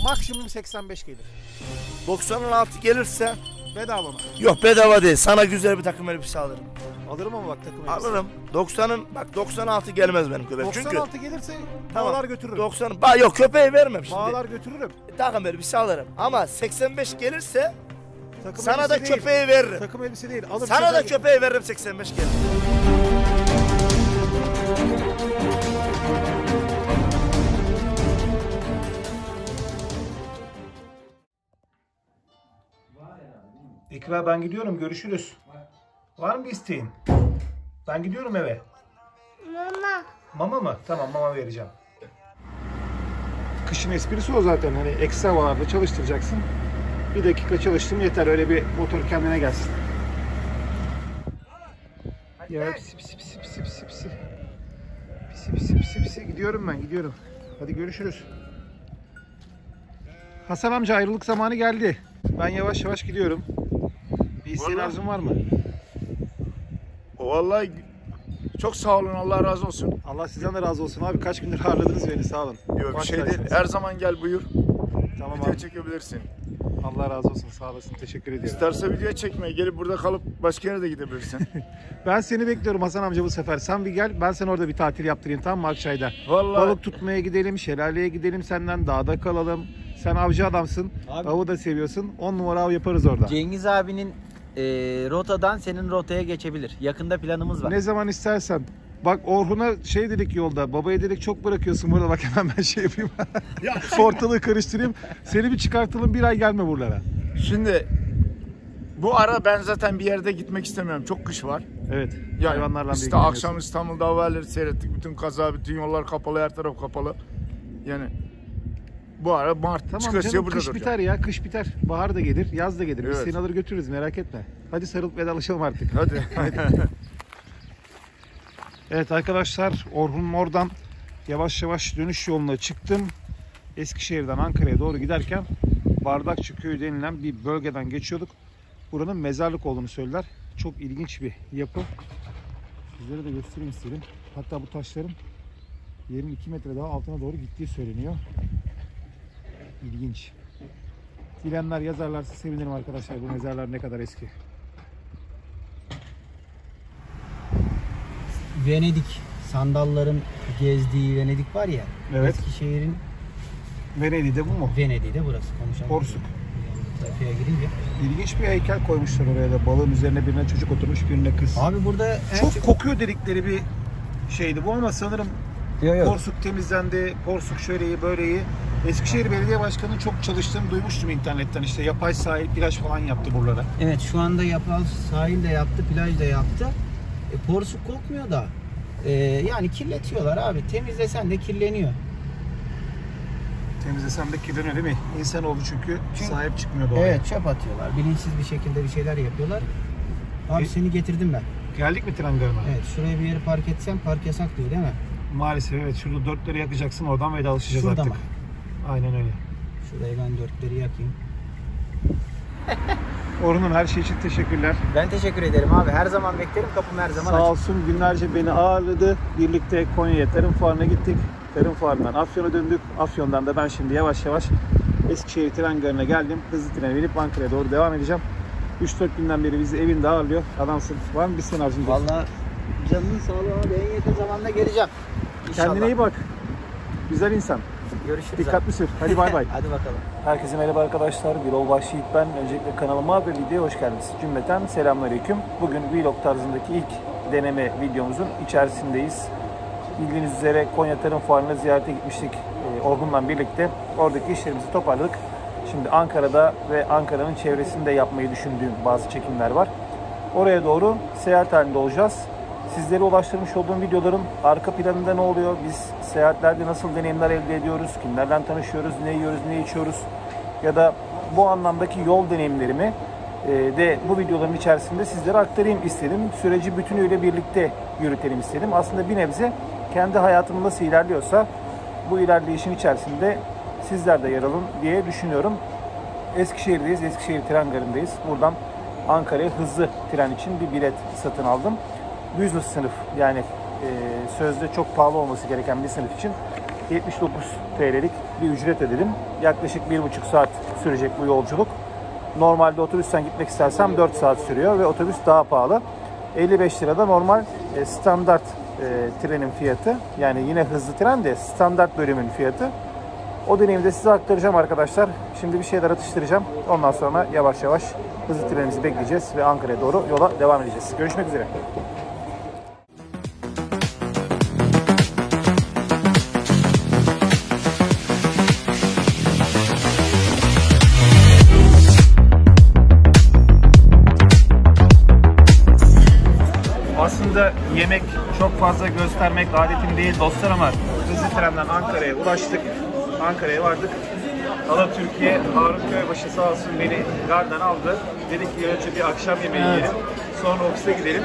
Maksimum 85 gelir. 96 gelirse Bedava mı? yok, bedava değil. Sana güzel bir takım elbise alırım. Alırım ama bak takım elbise. Alırım. 96 gelmez benim köpeğim. 96 Çünkü gelirse tamam, bağlar götürürüm. 90 yok, köpeği vermem şimdi. Bağlar götürürüm. Takım elbise alırım. Ama 85 gelirse Takım sana da elbise değil. köpeği veririm. Takım elbise değil. Alırım. Sana da köpeği veririm 85 gelir. İkra, ben gidiyorum. Görüşürüz. Var mı bir isteğin? Ben gidiyorum eve. Mama. Mama mı? Tamam, mama vereceğim. Kışın esprisi o zaten. Hani ekstra havalarda çalıştıracaksın. Bir dakika çalıştım yeter. Öyle bir motor kendine gelsin. Ya pisi pisi pisi pisi pisi pisi. Pisi pisi pisi pisi. Gidiyorum ben, gidiyorum. Hadi görüşürüz. Hasan amca, ayrılık zamanı geldi. Ben yavaş yavaş gidiyorum. Bir isteğin, arzun var mı? Vallahi çok sağ olun, Allah razı olsun. Allah sizden de razı olsun abi. Kaç gündür ağırladınız beni, sağ olun. Yok bir şey değil. Başkaysınız. Her zaman gel buyur. Tamam Video abi. çekebilirsin. Allah razı olsun, sağ olasın. Teşekkür ediyorum. İsterse video çekmeye gelip burada kalıp başka yere de gidebilirsin. Ben seni bekliyorum Hasan amca bu sefer. Sen bir gel, ben sana orada bir tatil yaptırayım, tamam mı, Akçay'da? Vallahi Balık tutmaya gidelim, şelaleye gidelim senden, dağda kalalım. Sen avcı adamsın, Abi- avı da seviyorsun. 10 numara av yaparız orada. Cengiz abinin rotadan senin rotaya geçebilir. Yakında planımız var. Ne zaman istersen. Bak Orhun'a şey dedik yolda, babaya dedik çok bırakıyorsun burada, bak hemen ben şey yapayım. Ortalığı karıştırayım. Seni bir çıkartalım, bir ay gelme buralara. şimdi bu ara ben zaten bir yerde gitmek istemiyorum. Çok kış var. Evet, Yani hayvanlarla da işte ilgileniyorsun. akşam İstanbul'da haberleri seyrettik. Bütün kaza, bütün yollar kapalı, her taraf kapalı. Yani bu ara Mart Tamam çıkışıyor canım, burada kış duracağım. biter ya, kış biter. Bahar da gelir, yaz da gelir. Biz Evet. seni alır götürürüz, merak etme. Hadi sarılıp vedalaşalım artık. Hadi. Evet arkadaşlar, Orhun'un oradan yavaş yavaş dönüş yoluna çıktım. Eskişehir'den Ankara'ya doğru giderken Bardakçı Köyü denilen bir bölgeden geçiyorduk. Buranın mezarlık olduğunu söyler. Çok ilginç bir yapı. Sizlere de göstereyim istedim. Hatta bu taşların yerin 2 metre daha altına doğru gittiği söyleniyor. İlginç. Bilenler yazarlarsa sevinirim arkadaşlar, bu mezarlar ne kadar eski. Venedik, sandalların gezdiği Venedik var ya. Evet. Eskişehir'in Venedik'te bu mu? Venedik'i de burası. Konuşalım. Porsuk. Trafiğe girince. İlginç bir heykel koymuşlar oraya da. Balığın üzerine birine çocuk oturmuş, birine kız. Abi burada Çok kokuyor dedikleri bir şeydi bu ama sanırım Porsuk temizlendi, Porsuk şöyleyi böyleyi. Eskişehir Belediye Başkanı'nın çok çalıştığını duymuştum internetten, işte yapay sahil, plaj falan yaptı buralara. Evet, şu anda yapay sahil de yaptı, plaj da yaptı. Porsuk kokmuyor da. Yani kirletiyorlar abi. Temizlesen de kirleniyor. Temizlesem de kirleniyor değil mi? İnsanoğlu çünkü sahip çıkmıyor doğaya. Evet, çöp atıyorlar. Bilinçsiz bir şekilde bir şeyler yapıyorlar. Abi seni getirdim ben. Geldik mi tren garına? Evet, şuraya bir yeri park etsem park yasak diyor değil mi? Maalesef evet, şurada dörtleri yakacaksın, oradan vedalaşacağız Şurada artık. mı? Aynen öyle. Şurayı ben dörtleri yakayım. Orhun'un her şey için teşekkürler. Ben teşekkür ederim abi. Her zaman beklerim. Kapım her zaman Sağ açık. olsun, günlerce beni ağırladı. Birlikte Konya'ya tarım fuarına gittik. Tarım fuarından Afyon'a döndük. Afyon'dan da ben şimdi yavaş yavaş Eskişehir tren garına geldim. Hızlı trene binip Ankara'ya doğru devam edeceğim. 3-4 günden beri bizi evinde ağırlıyor. Adamsın. Var mı bir sen arzun? Vallahi canının sağlığı abi, en yakın zamanda geleceğim. İnşallah. Kendine iyi bak. Güzel insan. Görüşürüz Dikkatli sür. Hadi bay bay. Hadi bakalım. Herkese merhaba arkadaşlar. Birol Vahşi ben. Öncelikle kanalıma ve videoya hoş geldiniz. Cümleten selamünaleyküm. Bugün vlog tarzındaki ilk deneme videomuzun içerisindeyiz. Bildiğiniz üzere Konya Tarım Fuarı'na ziyarete gitmiştik Orhun'la birlikte. Oradaki işlerimizi toparladık. Şimdi Ankara'da ve Ankara'nın çevresinde yapmayı düşündüğüm bazı çekimler var. Oraya doğru seyahat halinde olacağız. Sizlere ulaştırmış olduğum videoların arka planında ne oluyor? Biz seyahatlerde nasıl deneyimler elde ediyoruz? Kimlerden tanışıyoruz? Ne yiyoruz? Ne içiyoruz? Ya da bu anlamdaki yol deneyimlerimi de bu videoların içerisinde sizlere aktarayım istedim. Süreci bütünüyle birlikte yürütelim istedim. Aslında bir nebze kendi hayatım nasıl ilerliyorsa bu ilerleyişin içerisinde sizler de yer alın diye düşünüyorum. Eskişehir'deyiz. Eskişehir tren garındayız. Buradan Ankara'ya hızlı tren için bir bilet satın aldım. Business sınıf, yani sözde çok pahalı olması gereken bir sınıf için 79 TL'lik bir ücret ödedim. Yaklaşık 1,5 saat sürecek bu yolculuk. Normalde otobüsten gitmek istersem 4 saat sürüyor ve otobüs daha pahalı. 55 lirada normal standart trenin fiyatı. Yani yine hızlı tren de standart bölümün fiyatı. O deneyimi de size aktaracağım arkadaşlar. Şimdi bir şeyler atıştıracağım. Ondan sonra yavaş yavaş hızlı trenimizi bekleyeceğiz ve Ankara'ya doğru yola devam edeceğiz. Görüşmek üzere. Aslında yemek çok fazla göstermek adetim değil dostlar ama hızlı trenden Ankara'ya ulaştık. Ankara'ya vardık. Türkiye Harun Köybaşı sağ olsun beni gardan aldı. Dedi ki önce bir akşam yemeği yiyelim. Sonra ofise gidelim.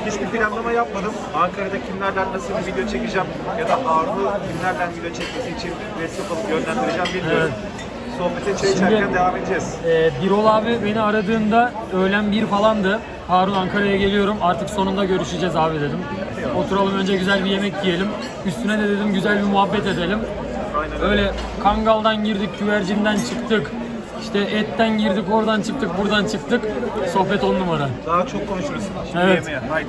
Hiçbir planlama yapmadım. Ankara'da kimlerden nasıl bir video çekeceğim ya da Harun'u kimlerden video çekmesi için destek alıp yönlendireceğim bilmiyorum. Sohbete çay içerken devam edeceğiz. Birol abi beni aradığında öğlen 1 falandı. Harun Ankara'ya geliyorum artık sonunda görüşeceğiz abi dedim. Oturalım önce güzel bir yemek yiyelim. Üstüne de dedim güzel bir muhabbet edelim. Aynen Öyle Kangal'dan girdik, güvercinden çıktık. İşte etten girdik, oradan çıktık, buradan çıktık. Sohbet 10 numara. Daha çok konuşuruz. Şimdi Evet. yemeğe. Haydi.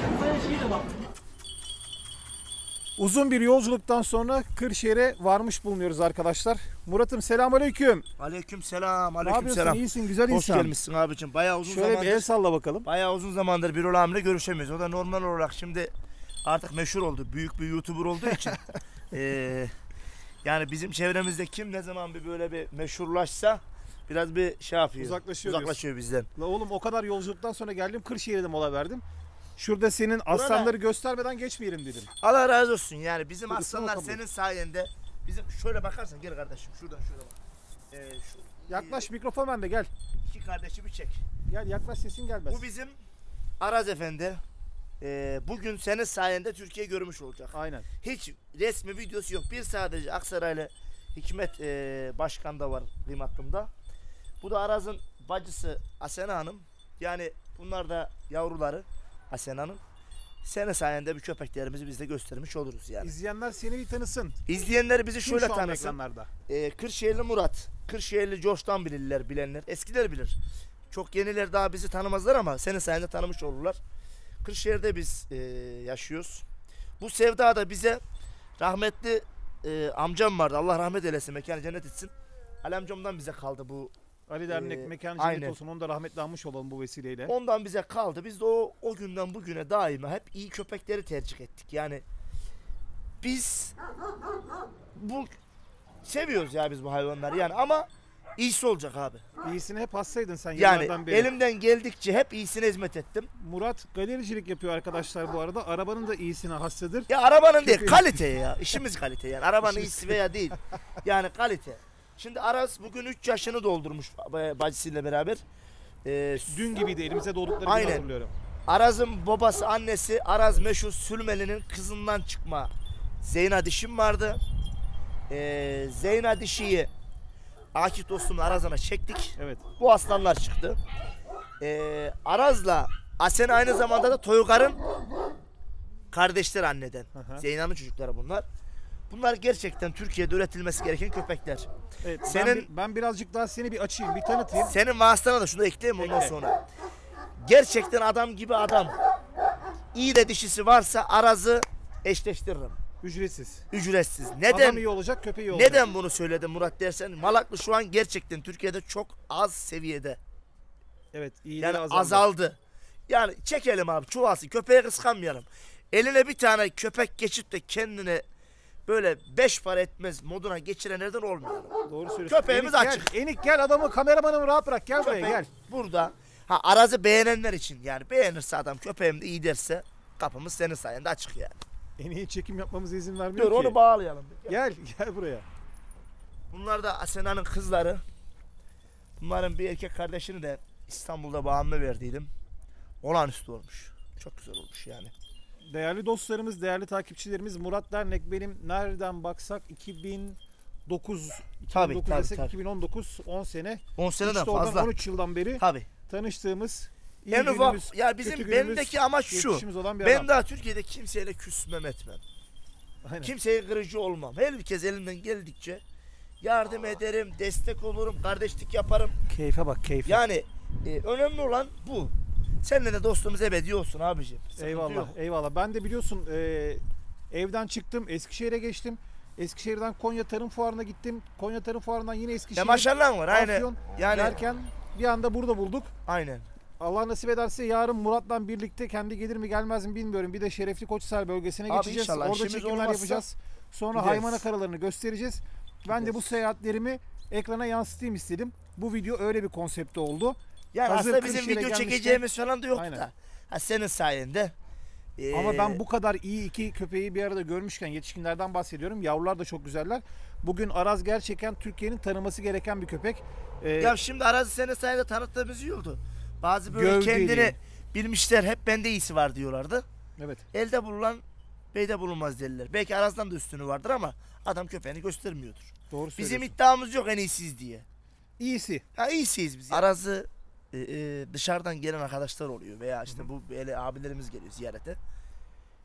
Uzun bir yolculuktan sonra Kırşehir'e varmış bulunuyoruz arkadaşlar. Murat'ım selamünaleyküm. Aleykümselam. Ne yapıyorsun? Aleykümselam. İyisin, güzel Hoş insan. gelmişsin abicim. Bayağı uzun Şöyle bir zamandır. el salla bakalım. Bayağı uzun zamandır Birol abimle görüşemiyoruz. O da normal olarak şimdi artık meşhur oldu. Büyük bir YouTuber olduğu için. Yani bizim çevremizde kim ne zaman bir böyle bir meşhurlaşsa biraz bir şey yapıyor. Uzaklaşıyor bizden. La oğlum o kadar yolculuktan sonra geldim Kırşehir'de mola verdim. Şurada senin aslanları göstermeden geçmeyelim dedim. Allah razı olsun yani bizim Tabii, aslanlar kabul. senin sayende bizim şöyle bakarsan gel kardeşim şuradan şöyle bak. Yaklaş mikrofon bende gel. İki kardeşi bir çek. Gel yaklaş sesin gelmez. Bu bizim Araz Efendi. Bugün senin sayende Türkiye görmüş olacak. Aynen. Hiç resmi videosu yok. Bir sadece Aksaraylı Hikmet Başkan da var kıymatlımda. Bu da Araz'ın bacısı Asena Hanım. Yani bunlar da yavruları Asena'nın. Senin sayende bir köpeklerimizi biz de göstermiş oluruz yani. İzleyenler seni bir tanısın. İzleyenler bizi Kim şöyle şu an tanısın. ekranlarda? Kırşehirli Murat, Kırşehirli Coş'tan bilenler, eskiler bilir. Çok yeniler daha bizi tanımazlar ama senin sayende tanımış olurlar. Kırşehir'de biz yaşıyoruz. Bu sevda da bize rahmetli amcam vardı. Allah rahmet eylesin, mekanı cennet etsin. Ali amcamdan bize kaldı bu. Ali Dernek mekanı cennet aynen. olsun. Onu da rahmetli anmış olalım bu vesileyle. Ondan bize kaldı. Biz de o günden bugüne daima hep iyi köpekleri tercih ettik. Yani biz bu seviyoruz ya biz bu hayvanları yani ama iyisi olacak abi. İyisini hep hassaydın sen Yani yıllardan beri. elimden geldikçe hep iyisine hizmet ettim. Murat galericilik yapıyor arkadaşlar bu arada. Arabanın da iyisine hassadır. Ya arabanın değil, Köpeği- kalite ya. İşimiz kalite yani. Arabanın iyisi veya değil. Yani kalite. Şimdi Aras bugün 3 yaşını doldurmuş bacısıyla beraber. Dün gibiydi elimize doğdukları gibi Aynen. hatırlıyorum. Araz'ın babası, annesi Araz meşhur Sülmeli'nin kızından çıkma Zeyna dişim vardı. Zeyna dişiyi Akif dostumla Araz'ına çektik. Evet. Bu aslanlar çıktı. Araz'la Asena aynı zamanda da Toygar'ın kardeşler anneden. Aha. Zeyna'nın çocukları bunlar. Bunlar gerçekten Türkiye'de üretilmesi gereken köpekler. Evet, Senin- ben birazcık daha seni bir açayım, bir tanıtayım. Senin vasıtana da şunu ekleyeyim ondan Ekle. sonra. Gerçekten adam gibi adam. İyi de dişisi varsa Araz'ı eşleştiririm. Ücretsiz. Ücretsiz. Adam Neden? iyi olacak, köpeği iyi olacak. Neden bunu söyledim Murat dersen? Malaklı şu an gerçekten Türkiye'de çok az seviyede. Evet, iyi Yani azaldı. Yani çekelim abi çuvası köpeği kıskanmayalım. Eline bir tane köpek geçip de kendine böyle 5 para etmez moduna geçirenlerden olmuyor. Doğru söylüyorsun. Köpeğimiz Enik, açık. Gel. Enik gel, adamı kameramanımı rahat bırak, gel buraya Köpek gel. burada. Ha Araz'ı beğenenler için yani beğenirse adam köpeğim de iyi derse kapımız senin sayende açık yani. Enik'in çekim yapmamıza izin vermiyor Dur ki. onu bağlayalım. Gel buraya. Bunlar da Asena'nın kızları. Bunların bir erkek kardeşini de İstanbul'da bağımlı verdiydim. Olağanüstü olmuş. Çok güzel olmuş yani. Değerli dostlarımız, değerli takipçilerimiz, Murat Dernek benim nereden baksak 2009 Tabii, desek tabii. 2019 10 sene. 10 seneden İşte oradan fazla. 13 yıldan beri Tabii. tanıştığımız, iyi En ufak günümüz, ya bizim kötü günümüz, benimdeki amaç şu. geçmişimiz olan bir Ben adam. daha Türkiye'de kimseyle küsmem etmem. Aynen. Kimseye kırıcı olmam. Herkes elimden geldikçe yardım ederim, destek olurum, kardeşlik yaparım. Keyfe bak, keyfe. Yani önemli olan bu. Seninle de dostumuz ebedi olsun abicim. Sıkıntı Eyvallah, yok. eyvallah. Ben de biliyorsun evden çıktım, Eskişehir'e geçtim. Eskişehir'den Konya Tarım Fuarı'na gittim. Konya Tarım Fuarı'ndan yine Eskişehir. Maşallah var aynen. Afyon Yani derken bir anda burada bulduk. aynen. Allah nasip ederse yarın Murat'la birlikte kendi gelir mi gelmez mi bilmiyorum. Bir de Şerefli Koçhisar bölgesine Abi geçeceğiz. inşallah Orada işimiz çekimler olmazsa yapacağız. Sonra gideriz. Haymana karalarını göstereceğiz. Ben de bu seyahatlerimi ekrana yansıtayım istedim. Bu video öyle bir konsepti oldu. Yani Hazır aslında bizim Kırşehir'e video gelmişken- çekeceğimiz falan da yoktu Aynen. da. Ha, senin sayende. Ama ben bu kadar iyi iki köpeği bir arada görmüşken, yetişkinlerden bahsediyorum. Yavrular da çok güzeller. Bugün Araz gerçekten Türkiye'nin tanıması gereken bir köpek. Ya şimdi Araz'ı senin sayende tanıttığımız iyi oldu. Bazı böyle Gövdeli. kendini bilmişler, hep bende iyisi var diyorlardı. Evet. Elde bulunan beyde bulunmaz derler. Belki Araz'dan da üstünü vardır ama adam köpeğini göstermiyordur. Doğru Bizim söylüyorsun. iddiamız yok en iyisiyiz diye. İyisi. Ha, iyisiyiz biz. Araz'ı dışarıdan gelen arkadaşlar oluyor veya işte bu böyle abilerimiz geliyor ziyarete.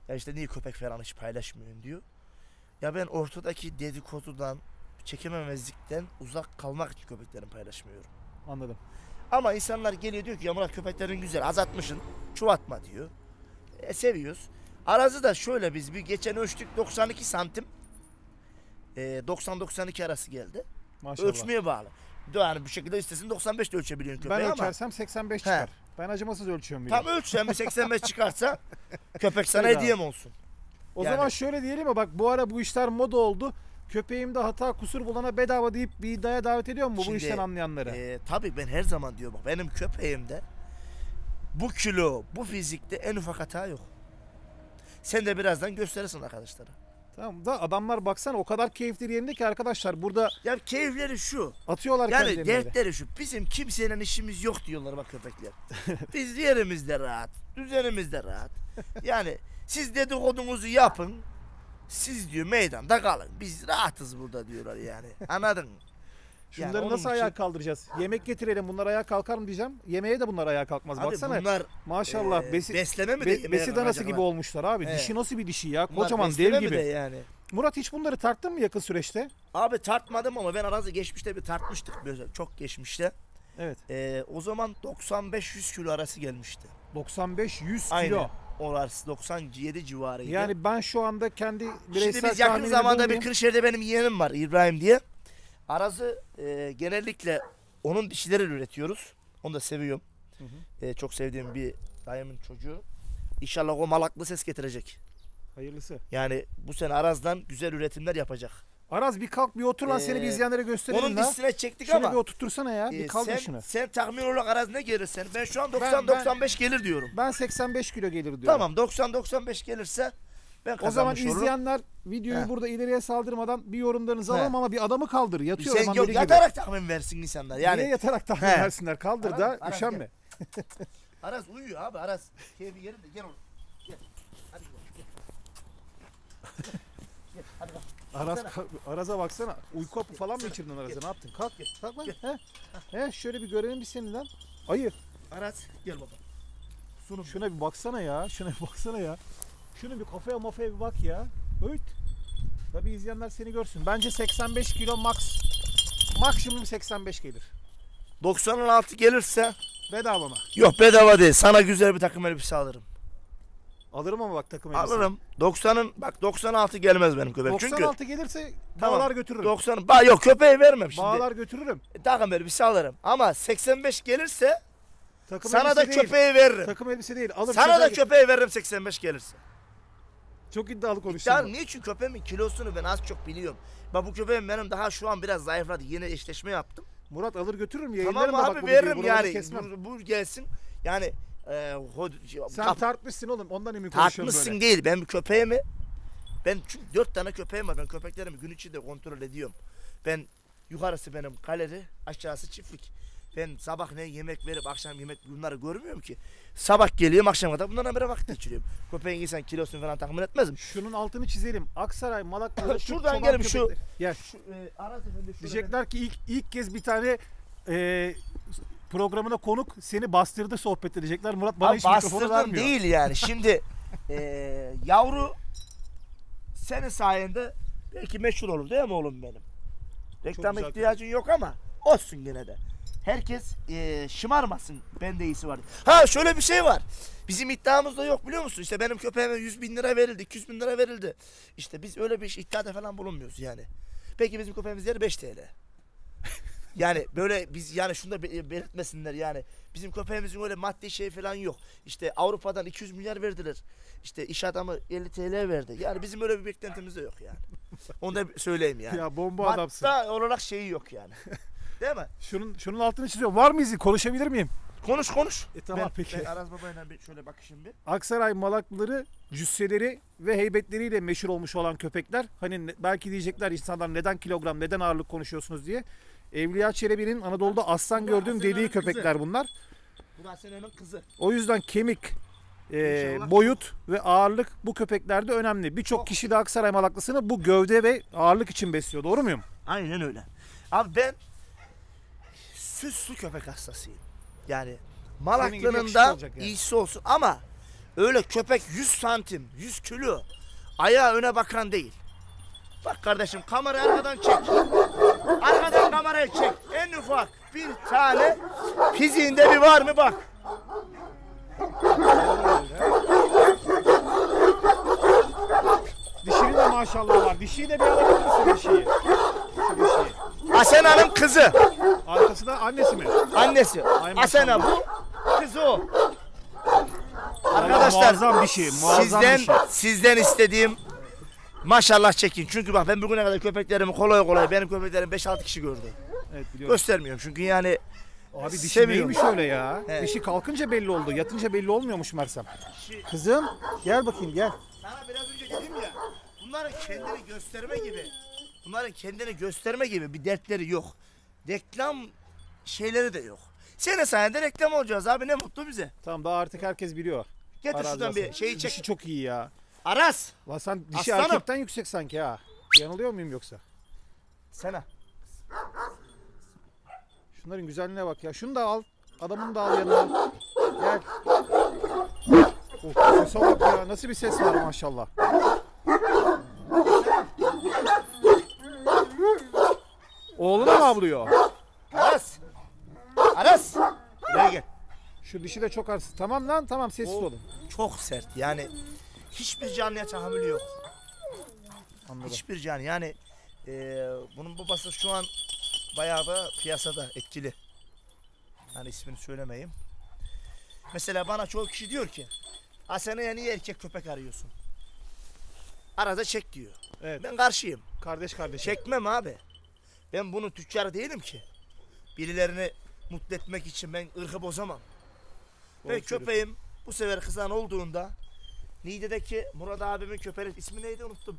Ya işte niye köpek falan hiç paylaşmıyorsun diyor. Ya ben ortadaki dedikodudan, çekememezlikten uzak kalmak için köpeklerini paylaşmıyorum. Anladım. Ama insanlar geliyor diyor ki ya Murat köpeklerin güzel, azaltmışsın, çuvatma diyor. Seviyoruz. Arazı da şöyle biz bir geçen ölçtük 92 santim. 90-92 arası geldi. Maşallah. Ölçmeye bağlı. Yani bu şekilde istesin 95 de ölçebiliyorsun köpeği Ben ama. ölçersem 85 çıkar. Ben acımasız ölçüyorum bile. Tam ölçsen bir 85 çıkarsa köpek sana Evet abi. hediyem olsun. O Yani- zaman şöyle diyelim mi? Bak bu ara bu işler moda oldu. Köpeğimde hata kusur bulana bedava deyip bir iddiaya davet ediyor mu bu Şimdi, işten anlayanları? Tabii ben her zaman diyorum bak benim köpeğimde bu kilo, bu fizikte en ufak hata yok. Sen de birazdan gösterirsin arkadaşlara. Tamam da adamlar baksana o kadar keyifleri yerinde ki arkadaşlar burada Ya keyifleri şu. atıyorlar Yani kendilerini. öyle. dertleri şu. Bizim kimsenin işimiz yok diyorlar bak köpekler. Biz yerimizde rahat, düzenimizde rahat. Yani siz dedikodunuzu yapın. Siz diyor meydanda kalın. Biz rahatız burada diyorlar yani. Anladın mı? Şunları Yani nasıl onun ayağa için- kaldıracağız? Yemek getirelim bunlar ayağa kalkar mı diyeceğim. Yemeğe de bunlar ayağa kalkmaz. Abi Baksana. bunlar Maşallah besleme mi de yemeğe besi danası kalkacaklar? gibi olmuşlar abi. Evet. Dişi nasıl bir dişi ya? Bunlar Kocaman besleme dev mi gibi. de yani. Murat hiç bunları tarttın mı yakın süreçte? Abi tartmadım ama ben Araz'ı geçmişte bir tartmıştık böyle çok geçmişte. Evet. O zaman 95-100 kilo arası gelmişti. 95-100 Aynen. kilo. O arası 97 civarıydı. Yani ben şu anda kendi bireysel Şimdi biz yakın tahminimi zamanda bir bulmayayım. Kırşehir'de benim yeğenim var İbrahim diye. Araz'ı genellikle onun dişileri üretiyoruz. Onu da seviyorum. Çok sevdiğim bir dayımın çocuğu. İnşallah o malaklı ses getirecek. Hayırlısı. Yani bu sene Araz'dan güzel üretimler yapacak. Araz bir kalk bir otur lan seni bir izleyenlere gösterelim Onun la. dişisine çektik Şöyle ama. bir oturtursana ya. Bir kaldır sen, şunu. sen tahmin olarak Araz ne gelirsen. Ben şu an Ben- 90-95 gelir diyorum. Ben 85 kilo gelir diyorum. Tamam 90-95 gelirse ben O zaman kazanmış olurum. izleyenler videoyu He. burada ileriye saldırmadan bir yorumlarınızı He. alalım ama bir adamı kaldır. Yatıyor Sen adam yok deli gibi. yatarak tahmin versin insanlar. Niye Yani yatarak tahmin He. versinler? Kaldır Araz- da Araz üşenme. Araz uyuyor abi Araz. Keyfi yerinde gel oğlum. Gel. Hadi gel. Gel. Hadi bak. Araz'a baksana. Uyku hapı falan mı içirdin Araz'a? Ne yaptın? Kalk. Kalk lan. He. Şöyle bir görelim bir seni lan. Ayı. Araz gel baba. Sunum. Şuna bir baksana ya. Şuna bir baksana ya. Şuna bir kafaya mafaya bir bak ya. Öğüt. Tabii izleyenler seni görsün. Bence 85 kilo max. Maksimum 85 gelir. 96 gelirse Bedava mı? yok bedava değil. Sana güzel bir takım elbise alırım. Alırım ama bak takım elbise. Alırım. 90'ın bak 96 gelmez benim köpek. 96 Çünkü gelirse Tamam. bağlar götürürüm. 90 yok köpeği vermem şimdi. Bağlar götürürüm. Takım elbise alırım. Ama 85 gelirse Takım sana da elbise değil. köpeği veririm. Takım elbise değil. Alır Sana da köpeği- köpeği veririm 85 gelirse. Çok iddialı konuştun. Ya niçin köpeğimin kilosunu ben az çok biliyorum. Bak bu köpeğim benim daha şu an biraz zayıfladı. Yeni eşleşme yaptım. Murat alır götürürüm. Yayınlarım Tamam da abi bak bu veririm videoyu, buraları yani. kesmem. Bu gelsin. Yani Sen tartmışsın oğlum. Ondan emin konuşuyorum tartmışsın böyle. değil. Ben bir köpeğimi çünkü 4 tane köpeğim var. Ben köpeklerimi gün içinde kontrol ediyorum. Ben yukarısı benim galeri, aşağısı çiftlik. Ben sabah ne yemek verip akşam yemek bunları görmüyorum ki. Sabah geliyorum akşam kadar bunlarla beraber vakit geçiriyorum. Köpeğin insan kilosunu falan tahmin etmez mi? Şunun altını çizelim. Aksaray, Malatya'da Şuradan gelin şu- Gel. Aras efendi şurada Diyecekler ki ilk kez bir tane programına konuk seni bastırdı sohbet edecekler. Murat bana Abi hiç mikrofonu bastırdım vermiyor. değil yani. Şimdi yavru senin sayende belki meşhur olur değil mi oğlum benim? Reklam güzel ihtiyacın yok ama olsun yine de. Herkes şımarmasın bende iyisi var. Ha şöyle bir şey var. Bizim iddiamız da yok biliyor musun? İşte benim köpeğime 100.000 lira verildi, 200.000 lira verildi. İşte biz öyle bir iddiada falan bulunmuyoruz yani. Peki bizim köpeğimiz yer 5 TL. Yani böyle biz yani şunu da belirtmesinler yani. Bizim köpeğimizin öyle maddi şey falan yok. İşte Avrupa'dan 200 milyar verdiler. İşte iş adamı 50 TL verdi. Yani bizim öyle bir beklentimiz de yok yani. Onu da söyleyeyim yani. Ya bomba adamsın. Maddi olarak şeyi yok yani. Değil mi? Şunun altını çiziyorum. Var mı izi? Konuşabilir miyim? Konuş. Tamam peki. Ben Aras Baba'yla bir şöyle bakışım bir. Aksaray Malaklıları cüsseleri ve heybetleriyle meşhur olmuş olan köpekler. Hani belki diyecekler insanlar neden kilogram, neden ağırlık konuşuyorsunuz diye. Evliya Çelebi'nin Anadolu'da aslan gördüğüm dediği köpekler bunlar. Bu da Asena'nın kızı. O yüzden kemik, İnşallah. boyut ve ağırlık bu köpeklerde önemli. Birçok kişi de Aksaray Malaklısını bu gövde ve ağırlık için besliyor. Doğru muyum? Aynen öyle. Abi ben süslü köpek hastasıyım. Yani Malaklı'nın yakışıklı da olacak yani. iyisi olsun ama öyle köpek 100 santim, 100 kilo ayağı öne bakan değil. Bak kardeşim kamerayı arkadan çek. Arkadan kamerayı çek. En ufak bir tane fiziğinde bir var mı bak. Dişinin de maşallah var. Dişiyi de bir alabilir misin dişiyi? Şu dişiyi. Asena'nın kızı. Arkası da annesi mi? Annesi. Ay Asena maşallah. bu. Kızı o. Arkadaşlar muazzam bir şey. Muazzam bir şey. sizden istediğim maşallah çekin. Çünkü bak ben bugüne kadar köpeklerimi kolay benim köpeklerim 5-6 kişi gördü. Evet biliyorum. Göstermiyorum çünkü yani Abi dişi seviyorum. neymiş öyle ya? He. Dişi kalkınca belli oldu. Yatınca belli olmuyormuş Mersem. Kızım gel bakayım gel. Sana biraz önce dedim ya bunların kendini gösterme gibi bir dertleri yok. Reklam şeyleri de yok. Senin sayende reklam olacağız abi ne mutlu bize. Tamam daha artık herkes biliyor. Getir Araz şuradan bir Hasan. şeyi çek. Dişi çok iyi ya. Aras. Lan sen dişi Aslanım. erkekten yüksek sanki ha. Yanılıyor muyum yoksa? Sana. Şunların güzelliğine bak ya. Şunu da al. Adamını da al yanına. Gel. Oh, sese bak ya. Nasıl bir ses var maşallah. Oğluna mı avlıyor? Aras. Aras. Buraya gel. Şu dişi de çok arsız. Tamam lan tamam sessiz olun. Çok sert yani hiçbir canlıya tahammülü yok. Anladım. Hiçbir canlı yani bunun babası şu an bayağı da piyasada etkili. Yani ismini söylemeyeyim. Mesela bana çoğu kişi diyor ki Asena'ya niye erkek köpek arıyorsun? Arada çek diyor. Evet. Ben karşıyım. Kardeş kardeş. Çekmem abi. Ben bunun tüccarı değilim ki. Birilerini mutlu etmek için ben ırkı bozamam. Ben köpeğim bu sefer kızan olduğunda Niğde'deki Murat abimin köpeği ismi neydi unuttum.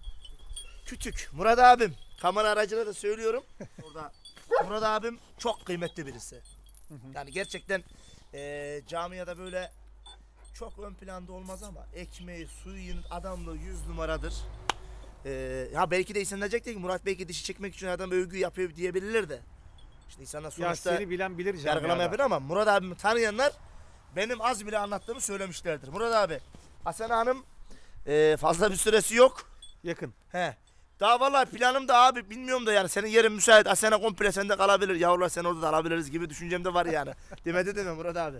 Kütük. Murat abim. Kamera aracına da söylüyorum. Orada Murat abim çok kıymetli birisi. Yani gerçekten camiada böyle çok ön planda olmaz ama ekmeği, suyu, adamlığı 100 numaradır. Ya belki de insan diyecek ki Murat belki dişi çekmek için adam övgü yapıyor diyebilirler de. İşte insanlar Ya sonuçta seni bilen bilir canım. yargılama yapıyor ama Murat abimi tanıyanlar benim az bile anlattığımı söylemişlerdir. Murat abi, Asena Hanım fazla bir süresi yok. Yakın. He. Daha vallahi planım da abi bilmiyorum da yani senin yerin müsait. Asena komple sende kalabilir. Yavrular sen orada da alabiliriz gibi düşüncem de var yani. Demedi mi Murat abi?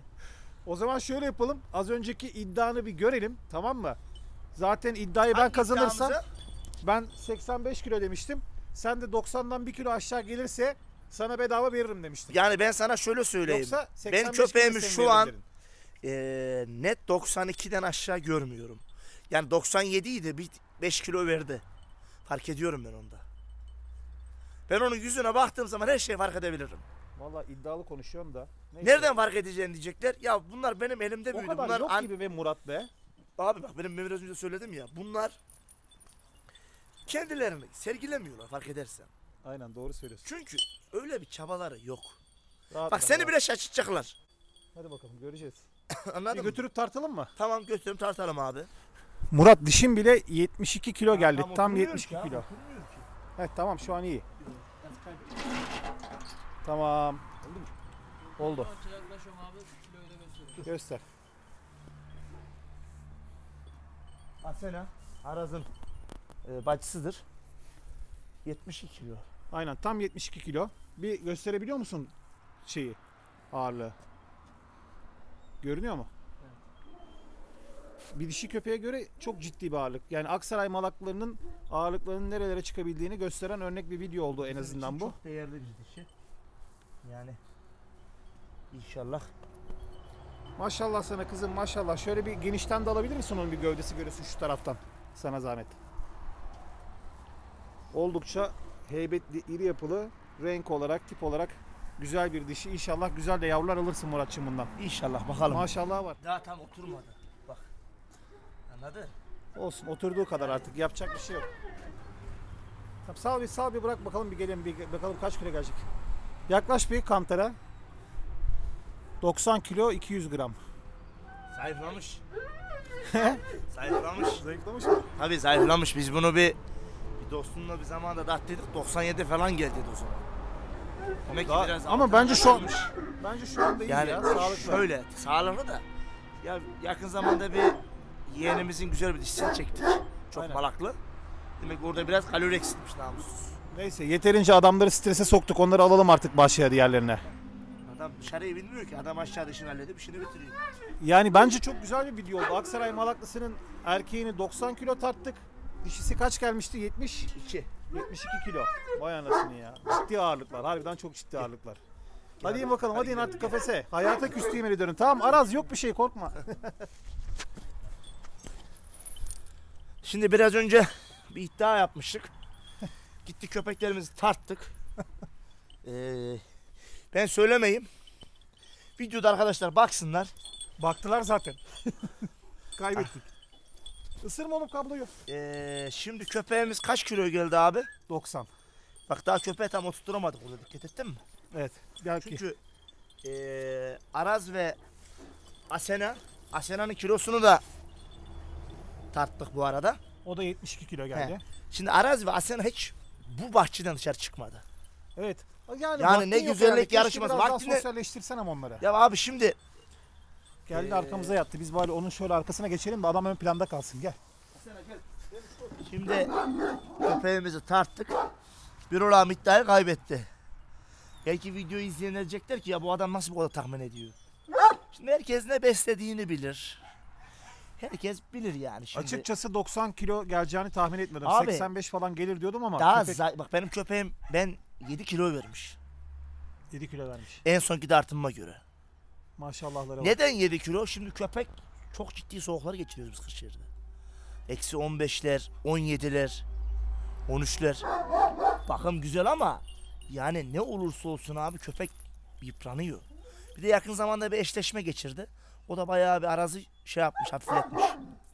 O zaman şöyle yapalım. Az önceki iddianı bir görelim. Tamam mı? Zaten iddiayı ben Hangi kazanırsam iddiamızı? ben 85 kilo demiştim. Sen de 90'dan 1 kilo aşağı gelirse sana bedava veririm demiştin. Yani ben sana şöyle söyleyeyim. Yoksa 85 Ben kilo köpeğimi senin şu veririm an dedin. net 92'den aşağı görmüyorum. Yani 97 idi, bir 5 kilo verdi. Fark ediyorum ben onda. Ben onun yüzüne baktığım zaman her şeyi fark edebilirim. Vallahi iddialı konuşuyorsun da. Neyse. Nereden fark edeceğini diyecekler. Ya bunlar benim elimde O büyüdü. kadar Bunlar yok gibi be Murat be. Abi bak benim biraz önce söyledim ya. Bunlar kendilerini sergilemiyorlar fark edersen. Aynen doğru söylüyorsun. Çünkü öyle bir çabaları yok. Rahat Bak ol, seni rahat. bile şaşırtacaklar. Hadi bakalım göreceğiz. Anladın Bir mı? götürüp tartalım mı? Tamam götürüm tartalım abi. Murat dişim bile 72 kilo geldi. Tam Tam oturmuyor 72 ki abi, kilo. oturmuyor ki. Evet tamam şu an iyi. Tamam. Oldu. Göster. Asena, Araz'ın bacısıdır. 72 kilo. Aynen tam 72 kilo. Bir gösterebiliyor musun şeyi, ağırlığı? Görünüyor mu? Bir dişi köpeğe göre çok ciddi bir ağırlık. Yani Aksaray malaklarının ağırlıklarının nerelere çıkabildiğini gösteren örnek bir video oldu en azından bu. Çok değerli bir dişi. Yani inşallah. Maşallah sana kızım, maşallah. Şöyle bir genişten de alabilir misin, onun bir gövdesi görürsün şu taraftan. Sana zahmet. Oldukça heybetli, iri yapılı, renk olarak, tip olarak güzel bir dişi. İnşallah güzel de yavrular alırsın Muratçım bundan. İnşallah bakalım. Maşallah var. Daha tam oturmadı. Bak. Anladın? Olsun, oturduğu kadar artık, yapacak bir şey yok. Tamam, sal bir bırak bakalım, bir gelelim, bir bakalım kaç kilo gelecek. Yaklaş bir kantara. 90 kilo 200 gram. Zayıflamış. Zayıflamış. Zayıflamış mı? Tabii zayıflamış. Biz bunu bir dostumla bir zamanda tarttık. 97 falan geldi o zaman. Demek ki Daha, biraz ama bence şu anda iyi yani ya, sağlıklı. şöyle sağlıklı da ya yakın zamanda bir yeğenimizin güzel bir dişisini çektik. Çok Aynen. malaklı. Demek ki orada biraz kalori eksilmiş, namussuz. Neyse, yeterince adamları strese soktuk. Onları alalım artık başlığa, diğerlerine. Adam dışarıyı bilmiyor ki. Adam aşağıda işini halledip işini bitiriyor. Yani bence çok güzel bir video oldu. Aksaray Malaklısı'nın erkeğini 90 kilo tarttık. Dişisi kaç gelmişti? 72 kilo. Vay anasını ya. Ciddi ağırlıklar. Harbiden çok ciddi ağırlıklar. Hadi in bakalım. Hadi in artık kafese. Hayata küstüğüm ediyorum. Tamam Araz, yok bir şey, korkma. Şimdi biraz önce bir iddia yapmıştık. Gittik köpeklerimizi tarttık. Ben söylemeyeyim. Videoda arkadaşlar baksınlar. Baktılar zaten. Kaybettik. Isırma oğlum kabloyu. Şimdi köpeğimiz kaç kilo geldi abi? 90. Bak daha köpeği tam oturtturamadık burada, dikkat ettin mi? Evet. Belki. Çünkü Araz ve Asena'nın kilosunu da tarttık bu arada. O da 72 kilo geldi. He. Şimdi Araz ve Asena hiç bu bahçeden dışarı çıkmadı. Evet. Yani vaktin ne yok güzellik Keşke yarışması. biraz daha Vaktinde- sosyalleştirsen ama onları. Ya abi şimdi Geldi arkamıza yattı. Biz bari onun şöyle arkasına geçelim de adam ön planda kalsın. Gel. Şimdi köpeğimizi tarttık. Bir olam iddiayı kaybetti. Belki videoyu izleyenler diyecekler ki ya bu adam nasıl bu kadar tahmin ediyor. Şimdi herkes ne beslediğini bilir. Herkes bilir yani şimdi. Açıkçası 90 kilo geleceğini tahmin etmedim. Abi, 85 falan gelir diyordum ama Daha köpek bak benim köpeğim 7 kilo vermiş. 7 kilo vermiş. En sonki tartımıma göre. Maşallahları var. Neden 7 kilo? Şimdi köpek çok ciddi soğuklar geçiriyoruz biz Kırşehir'de. Eksi 15'ler, 17'ler, 13'ler. Bakım güzel ama yani ne olursa olsun abi köpek yıpranıyor. Bir de yakın zamanda bir eşleşme geçirdi. O da bayağı bir Araz'ı şey yapmış, hafifletmiş.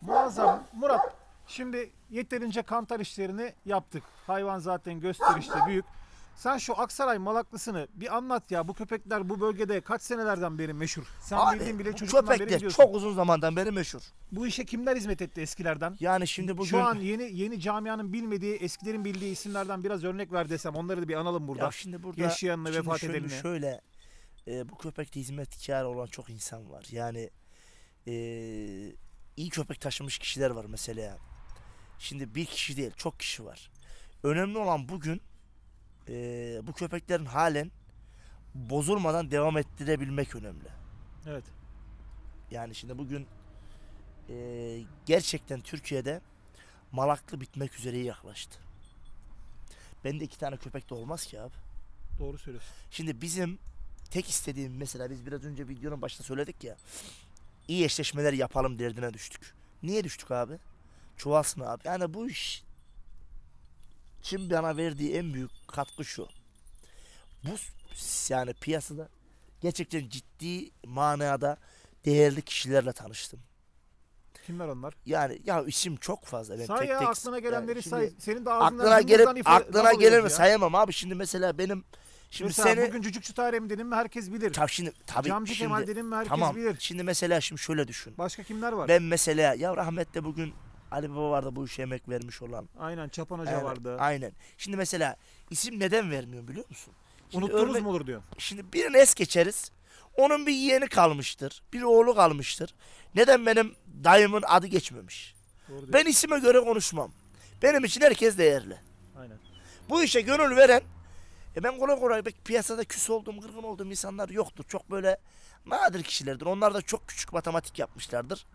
Muazzam. Murat, şimdi yeterince kantar işlerini yaptık. Hayvan zaten gösterişli, büyük. Sen şu Aksaray Malaklısı'nı bir anlat ya. Bu köpekler bu bölgede kaç senelerden beri meşhur? Sen Abi bildiğin bile bu çocukluğundan beri köpekler biliyorsun. çok uzun zamandan beri meşhur. Bu işe kimler hizmet etti eskilerden? Yani şimdi bugün... Şu an yeni camianın bilmediği, eskilerin bildiği isimlerden biraz örnek ver desem, onları da bir analım burada. Ya şimdi burada Yaşayanını, şimdi vefat şöyle, edenini. şöyle bu köpekte hizmetkar olan çok insan var. Yani iyi köpek taşımış kişiler var mesela. Şimdi bir kişi değil, çok kişi var. Önemli olan bugün bu köpeklerin halen bozulmadan devam ettirebilmek önemli. Evet. Yani şimdi bugün gerçekten Türkiye'de malaklı bitmek üzere yaklaştı. Bende 2 tane köpek de olmaz ki abi. Doğru söylüyorsun. Şimdi bizim tek istediğim, mesela biz biraz önce videonun başında söyledik ya, iyi eşleşmeler yapalım derdine düştük. Niye düştük abi? Çoğalsın abi. Yani bu iş için bana verdiği en büyük katkı şu. Bu yani piyasada gerçekten ciddi manada değerli kişilerle tanıştım. Kimler onlar? Yani ya isim çok fazla. Ben Say tek ya, tek aklına gelenleri yani say. şimdi Senin de ağzından aklına cımbızdan gelip laf aklına gelir mi alıyoruz ya. sayamam abi. Şimdi mesela benim şimdi Mesela seni bugün Cücükçü Tarem dedim mi herkes bilir. tabii Camcı şimdi, Kemal dedim mi herkes tamam. bilir. Şimdi mesela şimdi şöyle düşün. Başka kimler var? Ben mesela ya rahmetli bugün Ali Baba vardı, bu işe emek vermiş olan. Aynen, Çapan Hoca Aynen, vardı. Aynen. Şimdi mesela isim neden vermiyorum biliyor musun? Şimdi Unuttunuz mu olur diyor. Şimdi birini es geçeriz. Onun bir yeğeni kalmıştır. Bir oğlu kalmıştır. Neden benim dayımın adı geçmemiş? Doğru diyor. Ben isime göre konuşmam. Benim için herkes değerli. Aynen. Bu işe gönül veren, ben kolay kolay piyasada küs olduğum, kırgın olduğum insanlar yoktur. Çok böyle nadir kişilerdir. Onlar da çok küçük matematik yapmışlardır.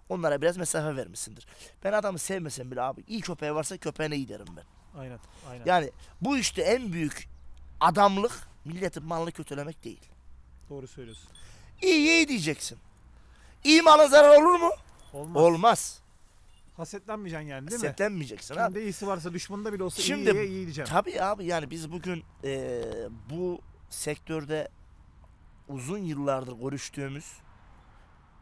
Onlara biraz mesafe vermişsindir. Ben adamı sevmesem bile abi, iyi köpeği varsa köpeğine iyi derim ben. Aynen. Aynen. Yani bu işte en büyük adamlık milletin malını kötülemek değil. Doğru söylüyorsun. İyi diyeceksin. İyi malın zarar olur mu? Olmaz. Olmaz. Hasetlenmeyeceksin yani, değil mi? Setlenmeyeceksin abi. Kimde iyisi varsa düşmanında bile olsa Şimdi iyi diyeceğim. tabii abi, yani biz bugün bu sektörde uzun yıllardır görüştüğümüz,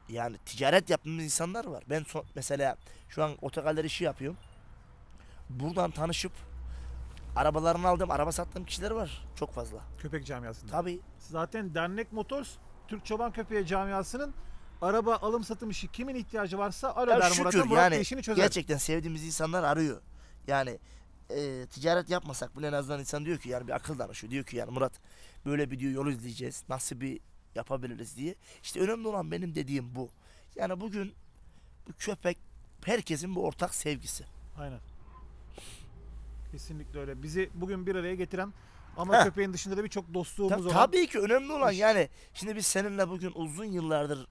yani ticaret yaptığımız insanlar var. Ben mesela şu an otogaller işi yapıyorum. Buradan tanışıp arabalarını aldığım, araba sattığım kişiler var. Çok fazla. Köpek camiasında. Tabii. Zaten Dernek Motors, Türk Çoban Köpeği camiasının araba alım satım işi kimin ihtiyacı varsa alo Ya der Murat'a. şükür Murat da yani işini çözer. gerçekten sevdiğimiz insanlar arıyor. Yani ticaret yapmasak bile en azından insan diyor ki, yani bir akıl danışıyor. Diyor ki yani Murat, böyle bir diyor yol izleyeceğiz. Nasıl bir yapabiliriz diye. İşte önemli olan benim dediğim bu. Yani bugün bu köpek herkesin bu ortak sevgisi. Aynen. Kesinlikle öyle. Bizi bugün bir araya getiren ama köpeğin dışında da birçok dostluğumuz olan. Tabii ki önemli olan yani, şimdi biz seninle bugün uzun yıllardır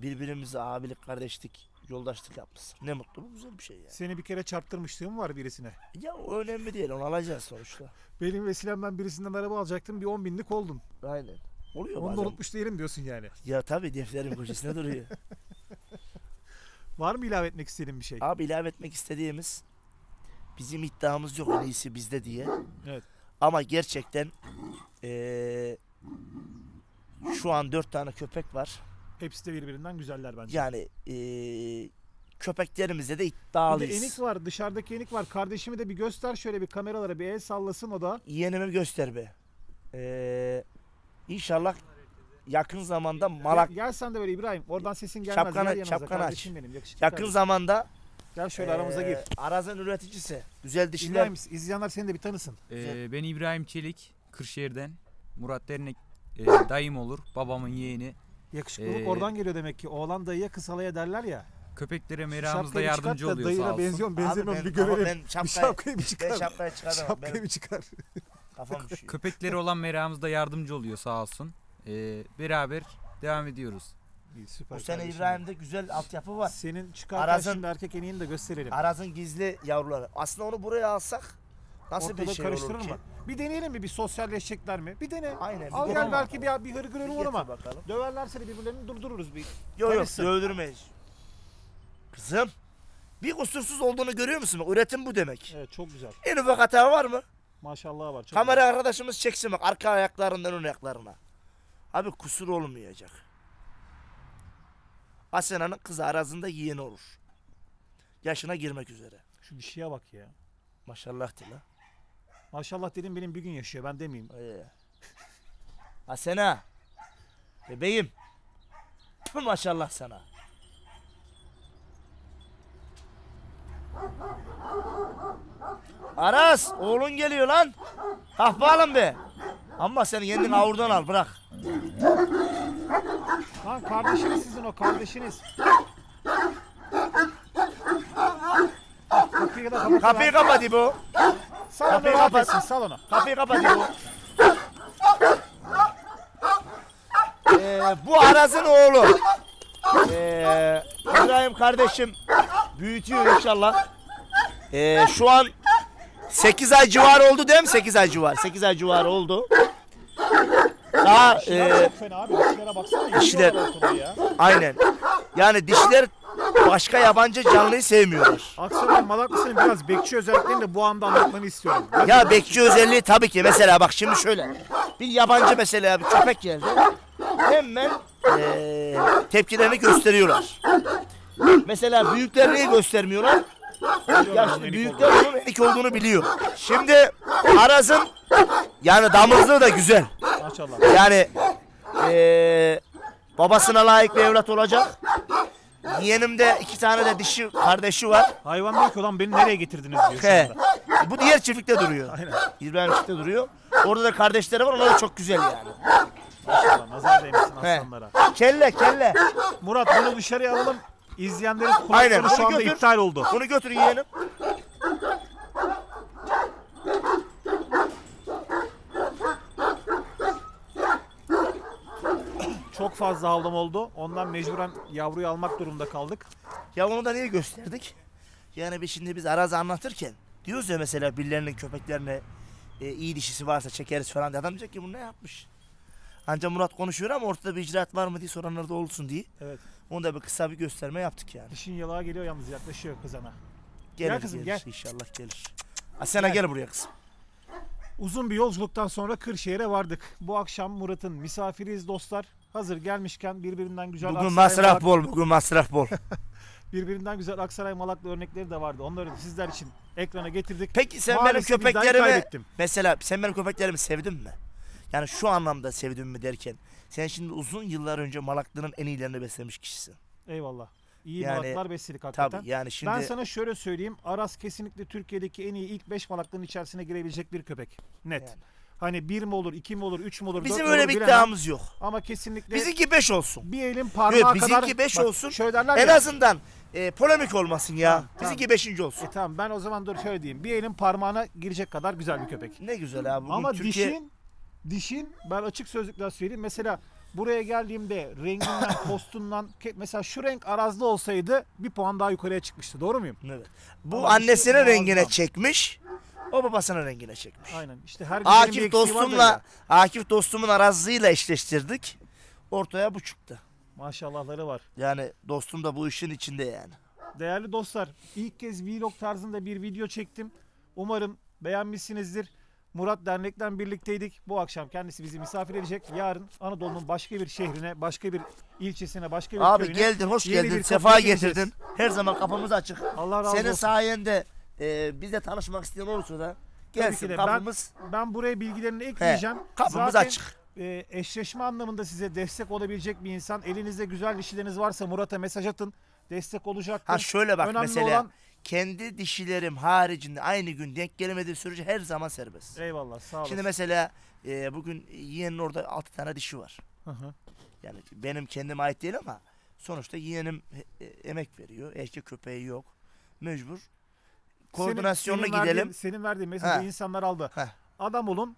birbirimize abilik, kardeşlik, yoldaşlık yapmışız. Ne mutlu, bu güzel bir şey yani. Seni bir kere çarptırmışlığım var birisine. Ya o önemli değil, onu alacağız sonuçta. Benim vesilemden birisinden araba alacaktım, bir 10 binlik oldum. Aynen. Oluyor Onu da bazen. unutmuş değilim diyorsun yani. Ya tabii, defterin köşesine duruyor. Var mı ilave etmek istediğin bir şey? Abi ilave etmek istediğimiz, bizim iddiamız yok en iyisi bizde diye. Evet. Ama gerçekten şu an 4 tane köpek var. Hepsi de birbirinden güzeller bence. Yani köpeklerimizde de Bir de iddialıyız. Enik var, dışarıdaki Enik var. Kardeşimi de bir göster şöyle, bir kameralara bir el sallasın o da. Yeğenimi göster be. İnşallah yakın zamanda Malak, Gel sen de böyle İbrahim. Oradan sesin gelmez. Şapkanı- Gel yanımıza, şapkanı aç. kardeşim benim, yakışıklı yakın kardeşim. zamanda Gel şöyle aramıza gir. Arazın üreticisi. Güzel dişiler. İbrahim, izleyenler seni de bir tanısın. Ben İbrahim Çelik, Kırşehir'den. Murat Dernek dayım olur, babamın yeğeni. Yakışıklılık oradan geliyor demek ki. Oğlan dayıya kısalaya derler ya. Köpeklere Şu meramızda şapkayı bir yardımcı çıkart da oluyor sağ dayına olsun. benziyor mu Abi benzemiyor mu bir ama görelim. ben Bir şapkayı bir çıkar. Ben şapkayı çıkartamam. Şapkayı Benim bir çıkar. kafam düşüyor. Köpekleri olan meramızda yardımcı oluyor sağ olsun. Beraber devam ediyoruz. İyi, süper Bu sene kardeşim. İbrahim'de güzel altyapı var. Senin çıkarken Arazın- şimdi erkek eniğini de gösterelim. Arazın gizli yavruları. Aslında onu buraya alsak nasıl Ortada bir şey olur karıştırır ki? mı? Bir deneyelim mi? Bir sosyalleşecekler mi? Bir dene. Aynen. Al bir gel dene belki bakalım. bir hırgür Bir olur ama. getir bakalım. Döverlerse de birbirlerini durdururuz bir. Yok yok, Karışsın. dövdürmeyiz. Kızım, bir kusursuz olduğunu görüyor musun? Bak, üretim bu demek. Evet, çok güzel. En ufak hata var mı? Maşallah var. Çok Kamera arkadaşımız çeksin bak, arka ayaklarından ön ayaklarına. Abi kusur olmayacak. Asena'nın kızı Araz'ında yeğeni olur. Yaşına girmek üzere. güzel. Şu dişiye bak ya. Maşallah de la. Maşallah dedim, benim bir gün yaşıyor, ben demeyeyim. Asena. Bebeğim. Maşallah sana. Aras, oğlun geliyor lan. Kalk bakalım be. Ama sen kendini avurdan al, bırak. Lan kardeşiniz sizin, o kardeşiniz. Kapıyı da kapat. Kapıyı kapat İbo. Salonu kapıyı rahat kapat. etsin, salonu. Kapıyı kapat İbo. Bu Araz'ın oğlu. İbrahim kardeşim büyütüyor inşallah. Şu an 8 ay civarı oldu değil mi? 8 ay civarı. 8 ay civarı oldu. Daha Çok fena abi, dişlere baksana. dişler- yiyorlar ortalığı ya. aynen. Yani dişler başka yabancı canlıyı sevmiyorlar. Aksaray Malaklısı'nın biraz bekçi özelliklerini de bu anda anlatmanı istiyorum. Ya bekçi özelliği tabii ki, mesela bak şimdi şöyle. Bir yabancı mesela bir köpek geldi. Hemen tepkilerini gösteriyorlar. Mesela büyükler niye göstermiyorlar? Yaşlı büyükler onun enik olduğunu biliyor. Şimdi Araz'ın yani damızlığı da güzel. Maşallah. Yani babasına layık bir evlat olacak. Yeğenimde 2 tane de dişi kardeşi var. Hayvan diyor ki ulan beni nereye getirdiniz diyor şu He. anda. Bu diğer çiftlikte duruyor. Aynen. İbrahim çiftlikte duruyor. Orada da kardeşleri var. Onlar da çok güzel yani. Maşallah, nazar değmesin He. aslanlara. Kelle kelle. Murat, bunu dışarıya alalım. İzleyenlerin Aynen, kulakları şu onu anda götür. iptal oldu. Bunu götür yeğenim. çok fazla havlam oldu. Ondan mecburen yavruyu almak durumunda kaldık. Ya onu da niye gösterdik? Yani biz Araz'ı anlatırken diyoruz ya mesela birilerinin köpeklerine iyi dişisi varsa çekeriz falan diye. Adam diyecek ki bu ne yapmış? Ancak Murat konuşuyor ama ortada bir icraat var mı diye soranlar da olsun diye. Evet. Onu da bir kısa bir gösterme yaptık yani. Dişin yalağa geliyor yalnız, yaklaşıyor kızana. Gelir, Gel kızım, gelir. gel. İnşallah gelir. Asena gel buraya kızım. Uzun bir yolculuktan sonra Kırşehir'e vardık. Bu akşam Murat'ın misafiriyiz dostlar. Hazır gelmişken birbirinden güzel Bugün Aksaray masraf Malak- bol, bugün masraf bol. birbirinden güzel Aksaray Malaklı örnekleri de vardı. Onları da sizler için ekrana getirdik. Peki sen Maalesef benim iddiayı köpeklerimi kaybettim. mesela sen benim köpeklerimi sevdin mi? Yani şu anlamda sevdin mi derken sen şimdi uzun yıllar önce Malaklı'nın en iyilerini beslemiş kişisin. Eyvallah. İyi Yani, malaklar besledik hakikaten. Tabii yani şimdi Ben sana şöyle söyleyeyim. Aras kesinlikle Türkiye'deki en iyi ilk 5 malaklının içerisine girebilecek bir köpek. Net. Yani. Hani 1 mi olur, 2 mi olur, 3 mü olur, 4 bizim mü olur öyle bir bilemem. iddiamız yok. Ama kesinlikle Bizimki 5 olsun. bir elin parmağı Yok, kadar. bizimki 5 Bak, olsun. Şöyle derler En ya. azından polemik olmasın ya. Tamam, Bizimki 5. olsun. Tamam, ben o zaman dur şöyle diyeyim. Bir elin parmağına girecek kadar güzel bir köpek. Ne güzel abi. Bugün Ama Türkiye... dişin ben açık sözlükle söyleyeyim. Mesela buraya geldiğimde renginden, postundan mesela şu renk Arazlı olsaydı bir puan daha yukarıya çıkmıştı. Doğru muyum? Evet. Bu Ama annesinin dişi rengine muazzam. çekmiş. O babasının rengine çekmiş. Aynen. İşte her güzelin bir Akif eksiği vardır dostumla ya. Akif dostumun Arazlı'yla eşleştirdik. Ortaya bu çıktı. Maşallahları var. Yani dostum da bu işin içinde yani. Değerli dostlar, ilk kez vlog tarzında bir video çektim. Umarım beğenmişsinizdir. Murat dernekten birlikteydik. Bu akşam kendisi bizi misafir edecek. Yarın Anadolu'nun başka bir şehrine, başka bir ilçesine, başka bir Abi köyüne geldin, hoş yeni geldin, bir sefa kapıya gideceğiz. getirdin. Her zaman kapımız açık. Allah razı Senin olsun. sayende bizle tanışmak isteyen olursa da Tabii ki gelsin de. kapımız. Ben buraya bilgilerini ekleyeceğim. Kapımız Zaten, açık. eşleşme anlamında size destek olabilecek bir insan. Elinizde güzel dişileriniz varsa Murat'a mesaj atın. Destek olacaktır. Ha şöyle bak Önemli mesela olan- kendi dişilerim haricinde aynı gün denk gelemediği sürece her zaman serbest. Eyvallah, sağ olasın. Şimdi mesela bugün yeğenin orada 6 tane dişi var. Hı hı. Yani benim kendime ait değil ama sonuçta yeğenim emek veriyor. Erkek köpeği yok. Mecbur. Koordinasyonla senin gidelim. senin verdiğin mesajı Ha. insanlar aldı. Heh. Adam olun.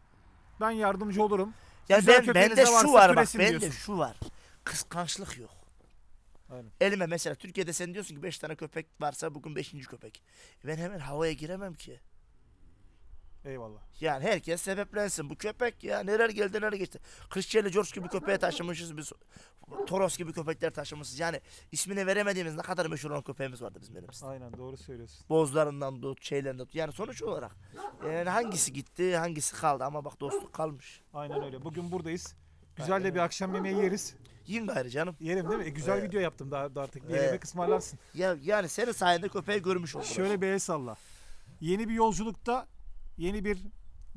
Ben yardımcı olurum. Yani Güzel bende köpeğiniz de şu varsa var bak, küresin bende diyorsun. şu var. Kıskançlık yok. Aynen. Elime mesela Türkiye'de sen diyorsun ki 5 tane köpek varsa bugün 5. köpek. Ben hemen havaya giremem ki. Eyvallah. Yani herkes sebeplensin. Bu köpek ya neler geldi neler geçti. Kırşehirli George gibi köpeğe taşımışız biz. Toros gibi köpekler taşımışız. Yani ismini veremediğimiz ne kadar meşhur olan köpeğimiz vardı bizim elimizde. Aynen, doğru söylüyorsun. Bozlarından tut, şeylerinden tut. Yani sonuç olarak yani hangisi gitti, hangisi kaldı ama bak dostluk kalmış. Aynen öyle. Bugün buradayız. Güzel Aynen de bir akşam yemeği yeriz. Yiyin gayrı canım. Yerim değil mi? Güzel Evet. video yaptım daha artık. Bir Evet. yemek ısmarlarsın. Ya yani senin sayende köpeği görmüş olduk. Şöyle bir el salla. Yeni bir yolculukta, yeni bir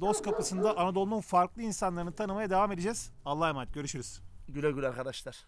dost kapısında Anadolu'nun farklı insanlarını tanımaya devam edeceğiz. Allah'a emanet. Görüşürüz. Güle güle arkadaşlar.